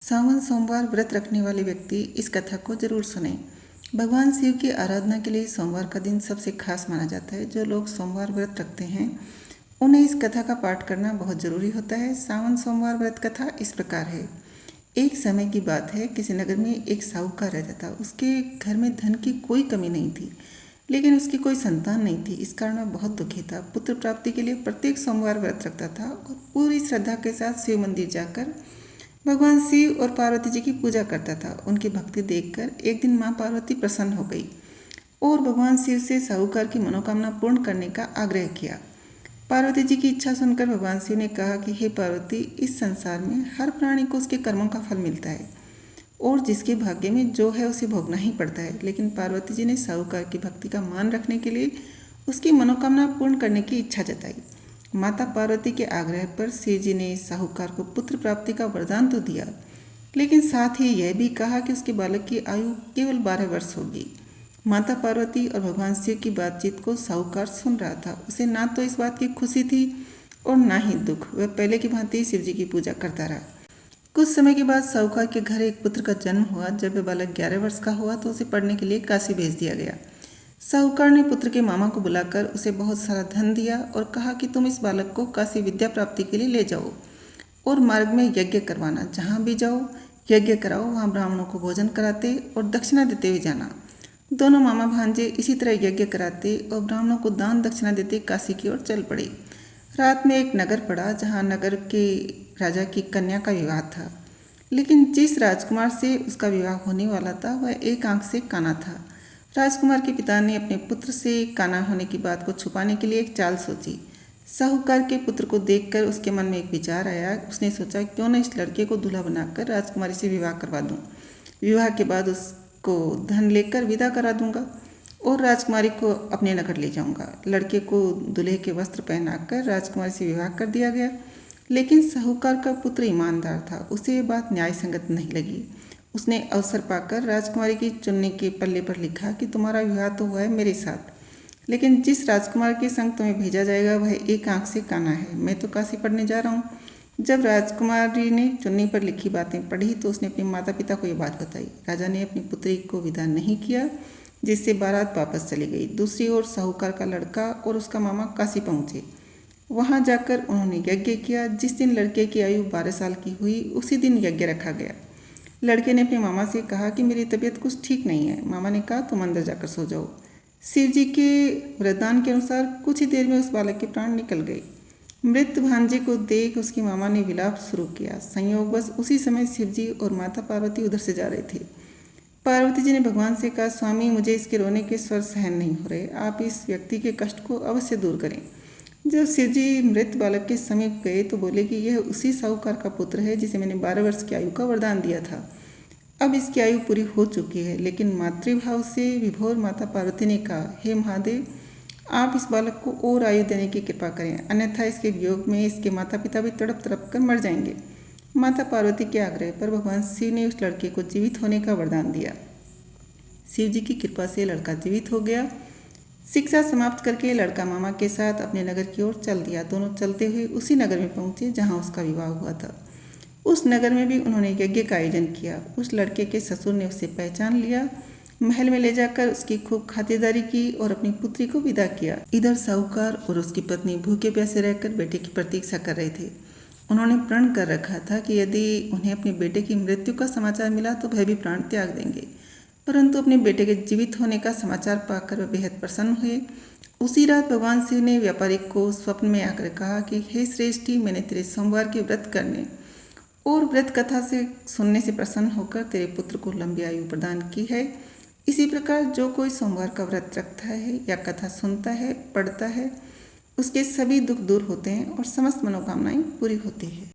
सावन सोमवार व्रत रखने वाले व्यक्ति इस कथा को जरूर सुने। भगवान शिव की आराधना के लिए सोमवार का दिन सबसे खास माना जाता है। जो लोग सोमवार व्रत रखते हैं उन्हें इस कथा का पाठ करना बहुत ज़रूरी होता है। सावन सोमवार व्रत कथा इस प्रकार है। एक समय की बात है, किसी नगर में एक साहूकार रहता था। उसके घर में धन की कोई कमी नहीं थी, लेकिन उसकी कोई संतान नहीं थी। इस कारण वह बहुत दुखी था। पुत्र प्राप्ति के लिए प्रत्येक सोमवार व्रत रखता था और पूरी श्रद्धा के साथ शिव मंदिर जाकर भगवान शिव और पार्वती जी की पूजा करता था। उनकी भक्ति देखकर एक दिन माँ पार्वती प्रसन्न हो गई और भगवान शिव से साहूकार की मनोकामना पूर्ण करने का आग्रह किया। पार्वती जी की इच्छा सुनकर भगवान शिव ने कहा कि हे पार्वती, इस संसार में हर प्राणी को उसके कर्मों का फल मिलता है और जिसके भाग्य में जो है उसे भोगना ही पड़ता है। लेकिन पार्वती जी ने साहूकार की भक्ति का मान रखने के लिए उसकी मनोकामना पूर्ण करने की इच्छा जताई। माता पार्वती के आग्रह पर शिव जी ने साहूकार को पुत्र प्राप्ति का वरदान तो दिया, लेकिन साथ ही यह भी कहा कि उसके बालक की आयु केवल 12 वर्ष होगी। माता पार्वती और भगवान शिव की बातचीत को साहूकार सुन रहा था। उसे ना तो इस बात की खुशी थी और ना ही दुख। वह पहले की भांति शिव जी की पूजा करता रहा। कुछ समय के बाद साहूकार के घर एक पुत्र का जन्म हुआ। जब वह बालक 11 वर्ष का हुआ तो उसे पढ़ने के लिए काशी भेज दिया गया। साहूकार ने पुत्र के मामा को बुलाकर उसे बहुत सारा धन दिया और कहा कि तुम इस बालक को काशी विद्या प्राप्ति के लिए ले जाओ और मार्ग में यज्ञ करवाना। जहाँ भी जाओ यज्ञ कराओ, वहाँ ब्राह्मणों को भोजन कराते और दक्षिणा देते हुए जाना। दोनों मामा भांजे इसी तरह यज्ञ कराते और ब्राह्मणों को दान दक्षिणा देते काशी की ओर चल पड़े। रात में एक नगर पड़ा जहाँ नगर के राजा की कन्या का विवाह था, लेकिन जिस राजकुमार से उसका विवाह होने वाला था वह एक आंख से काना था। राजकुमार के पिता ने अपने पुत्र से काना होने की बात को छुपाने के लिए एक चाल सोची। साहूकार के पुत्र को देखकर उसके मन में एक विचार आया। उसने सोचा, क्यों न इस लड़के को दूल्हा बनाकर राजकुमारी से विवाह करवा दूं। विवाह के बाद उसको धन लेकर विदा करा दूंगा और राजकुमारी को अपने नगर ले जाऊंगा। लड़के को दूल्हे के वस्त्र पहनाकर राजकुमारी से विवाह कर दिया गया, लेकिन साहूकार का पुत्र ईमानदार था। उसे ये बात न्याय संगत नहीं लगी। उसने अवसर पाकर राजकुमारी की चुन्नी के पल्ले पर लिखा कि तुम्हारा विवाह तो हुआ है मेरे साथ, लेकिन जिस राजकुमार के संग तुम्हें भेजा जाएगा वह एक आंख से काना है। मैं तो काशी पढ़ने जा रहा हूँ। जब राजकुमारी ने चुन्नी पर लिखी बातें पढ़ी तो उसने अपने माता पिता को ये बात बताई। राजा ने अपनी पुत्री को विदा नहीं किया, जिससे बारात वापस चली गई। दूसरी ओर साहूकार का लड़का और उसका मामा काशी पहुँचे। वहाँ जाकर उन्होंने यज्ञ किया। जिस दिन लड़के की आयु 12 साल की हुई उसी दिन यज्ञ रखा गया। लड़के ने अपने मामा से कहा कि मेरी तबीयत कुछ ठीक नहीं है। मामा ने कहा, तुम अंदर जाकर सो जाओ। शिव जी के वरदान के अनुसार कुछ ही देर में उस बालक के प्राण निकल गए। मृत भांजे को देख उसकी मामा ने विलाप शुरू किया। संयोगवश उसी समय शिव जी और माता पार्वती उधर से जा रहे थे। पार्वती जी ने भगवान से कहा, स्वामी, मुझे इसके रोने के स्वर सहन नहीं हो रहे। आप इस व्यक्ति के कष्ट को अवश्य दूर करें। जब शिव जी मृत बालक के समीप गए तो बोले कि यह उसी साहूकार का पुत्र है जिसे मैंने 12 वर्ष की आयु का वरदान दिया था। अब इसकी आयु पूरी हो चुकी है। लेकिन मातृभाव से विभोर माता पार्वती ने कहा, हे महादेव, आप इस बालक को और आयु देने की कृपा करें, अन्यथा इसके वियोग में इसके माता पिता भी तड़प तड़प कर मर जाएंगे। माता पार्वती के आग्रह पर भगवान शिव ने उस लड़के को जीवित होने का वरदान दिया। शिव जी की कृपा से लड़का जीवित हो गया। शिक्षा समाप्त करके लड़का मामा के साथ अपने नगर की ओर चल दिया। दोनों चलते हुए उसी नगर में पहुंचे जहां उसका विवाह हुआ था। उस नगर में भी उन्होंने यज्ञ का आयोजन किया। उस लड़के के ससुर ने उसे पहचान लिया, महल में ले जाकर उसकी खूब खातिरदारी की और अपनी पुत्री को विदा किया। इधर साहूकार और उसकी पत्नी भूखे प्यासे रहकर बेटे की प्रतीक्षा कर रहे थे। उन्होंने प्रण कर रखा था कि यदि उन्हें अपने बेटे की मृत्यु का समाचार मिला तो वह भी प्राण त्याग देंगे, परंतु अपने बेटे के जीवित होने का समाचार पाकर वह बेहद प्रसन्न हुए। उसी रात भगवान शिव ने व्यापारी को स्वप्न में आकर कहा कि हे श्रेष्ठी, मैंने तेरे सोमवार के व्रत करने और व्रत कथा से सुनने से प्रसन्न होकर तेरे पुत्र को लंबी आयु प्रदान की है। इसी प्रकार जो कोई सोमवार का व्रत रखता है या कथा सुनता है, पढ़ता है, उसके सभी दुख दूर होते हैं और समस्त मनोकामनाएं पूरी होती है।